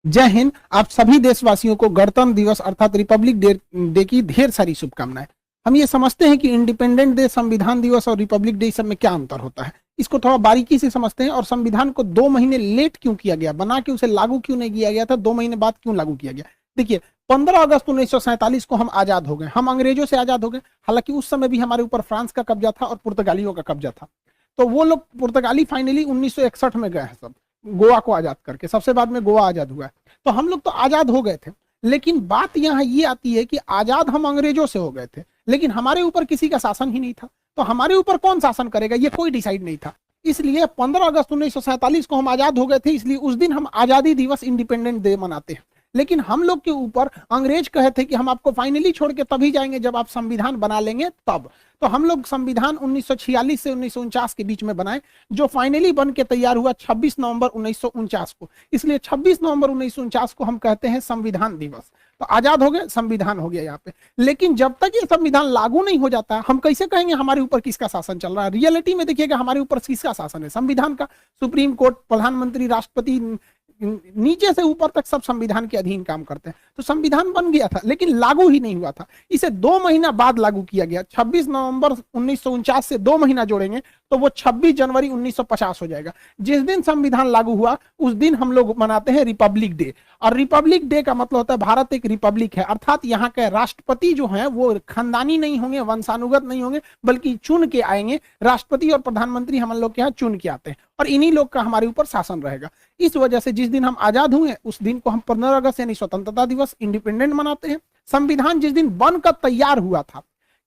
जय हिंद। आप सभी देशवासियों को गणतंत्र दिवस अर्थात रिपब्लिक डे की ढेर सारी शुभकामनाएं। हम ये समझते हैं कि इंडिपेंडेंट डे, संविधान दिवस और रिपब्लिक डे सब में क्या अंतर होता है, इसको थोड़ा बारीकी से समझते हैं। और संविधान को 2 महीने लेट क्यों किया गया, बना के उसे लागू क्यों नहीं किया गया था, 2 महीने बाद क्यों लागू किया गया। देखिए, 15 अगस्त 1947 को हम आजाद हो गए, हम अंग्रेजों से आजाद हो गए। हालांकि उस समय भी हमारे ऊपर फ्रांस का कब्जा था और पुर्तगालियों का कब्जा था। तो वो लोग पुर्तगाली फाइनली 1961 में गए हैं सब, गोवा को आजाद करके। सबसे बाद में गोवा आजाद हुआ है। तो हम लोग तो आजाद हो गए थे, लेकिन बात यहाँ ये आती है कि आजाद हम अंग्रेजों से हो गए थे, लेकिन हमारे ऊपर किसी का शासन ही नहीं था। तो हमारे ऊपर कौन शासन करेगा, ये कोई डिसाइड नहीं था। इसलिए 15 अगस्त 1947 को हम आजाद हो गए थे, इसलिए उस दिन हम आजादी दिवस, इंडिपेंडेंट डे मनाते हैं। लेकिन हम लोग के ऊपर अंग्रेज कहे थे कि हम आपको फाइनली छोड़ के तभी जाएंगे जब आप संविधान बना लेंगे तब। तो हम लोग संविधान 1946 से 1949 के बीच में बनाए, जो फाइनली बन के तैयार हुआ 26 नवंबर 1949 को। इसलिए 26 नवंबर 1949 को हम कहते हैं संविधान दिवस। तो आजाद हो गए, संविधान हो गया यहाँ पे। लेकिन जब तक ये संविधान लागू नहीं हो जाता, हम कैसे कहेंगे हमारे ऊपर किसका शासन चल रहा है। रियलिटी में देखिएगा हमारे ऊपर किसका शासन है, संविधान का। सुप्रीम कोर्ट, प्रधानमंत्री, राष्ट्रपति, नीचे से ऊपर तक सब संविधान के अधीन काम करते हैं। तो संविधान बन गया था लेकिन लागू ही नहीं हुआ था। इसे 2 महीना बाद लागू किया गया। 26 नवंबर 1949 से 2 महीना जोड़ेंगे तो वो 26 जनवरी 1950 हो जाएगा। जिस दिन संविधान लागू हुआ उस दिन हम लोग मनाते हैं रिपब्लिक डे। और रिपब्लिक डे का मतलब होता है भारत एक रिपब्लिक है, अर्थात यहाँ के राष्ट्रपति जो है वो खानदानी नहीं होंगे, वंशानुगत नहीं होंगे, बल्कि चुन के आएंगे। राष्ट्रपति और प्रधानमंत्री हम लोग के यहाँ चुन के आते हैं और इन्हीं लोग का हमारे ऊपर शासन रहेगा। इस वजह से जिस दिन हम आजाद हुए उस दिन को हम 15 अगस्त यानी स्वतंत्रता दिवस, इंडिपेंडेंट मनाते हैं। संविधान जिस दिन बनकर तैयार हुआ था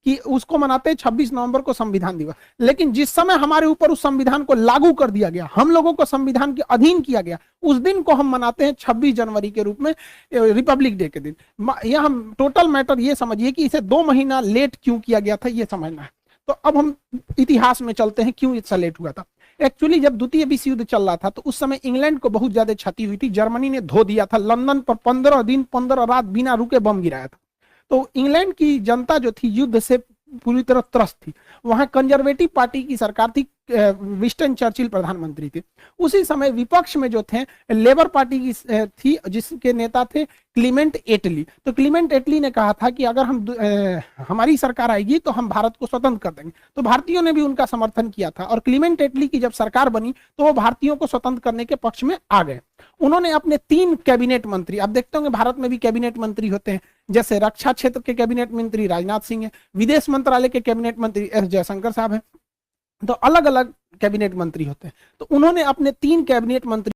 कि उसको मनाते हैं 26 नवंबर को संविधान दिवस। लेकिन जिस समय हमारे ऊपर उस संविधान को लागू कर दिया गया, हम लोगों को संविधान के अधीन किया गया, उस दिन को हम मनाते हैं 26 जनवरी के रूप में, रिपब्लिक डे के दिन। यह हम टोटल मैटर ये समझिए कि इसे 2 महीना लेट क्यों किया गया था, ये समझना है। तो अब हम इतिहास में चलते हैं, क्यों इतना लेट हुआ था। एक्चुअली जब द्वितीय विश्व युद्ध चल रहा था तो उस समय इंग्लैंड को बहुत ज्यादा क्षति हुई थी। जर्मनी ने धो दिया था, लंदन पर 15 दिन 15 रात बिना रुके बम गिराया था। तो इंग्लैंड की जनता जो थी युद्ध से पूरी तरह त्रस्त थी। वहां कंजर्वेटिव पार्टी की सरकार थी, विंस्टन चर्चिल प्रधानमंत्री थे। उसी समय विपक्ष में जो थे लेबर पार्टी की थी, जिसके नेता थे क्लीमेंट एटली। तो क्लीमेंट एटली ने कहा था कि अगर हमारी सरकार आएगी तो हम भारत को स्वतंत्र कर देंगे। तो भारतीयों ने भी उनका समर्थन किया था और क्लीमेंट एटली की जब सरकार बनी तो वो भारतीयों को स्वतंत्र करने के पक्ष में आ गए। उन्होंने अपने 3 कैबिनेट मंत्री, आप देखते होंगे भारत में भी कैबिनेट मंत्री होते हैं, जैसे रक्षा क्षेत्र के कैबिनेट मंत्री राजनाथ सिंह है, विदेश मंत्रालय के कैबिनेट मंत्री एस जयशंकर साहब हैं। तो अलग अलग कैबिनेट मंत्री होते हैं। तो उन्होंने अपने 3 कैबिनेट मंत्री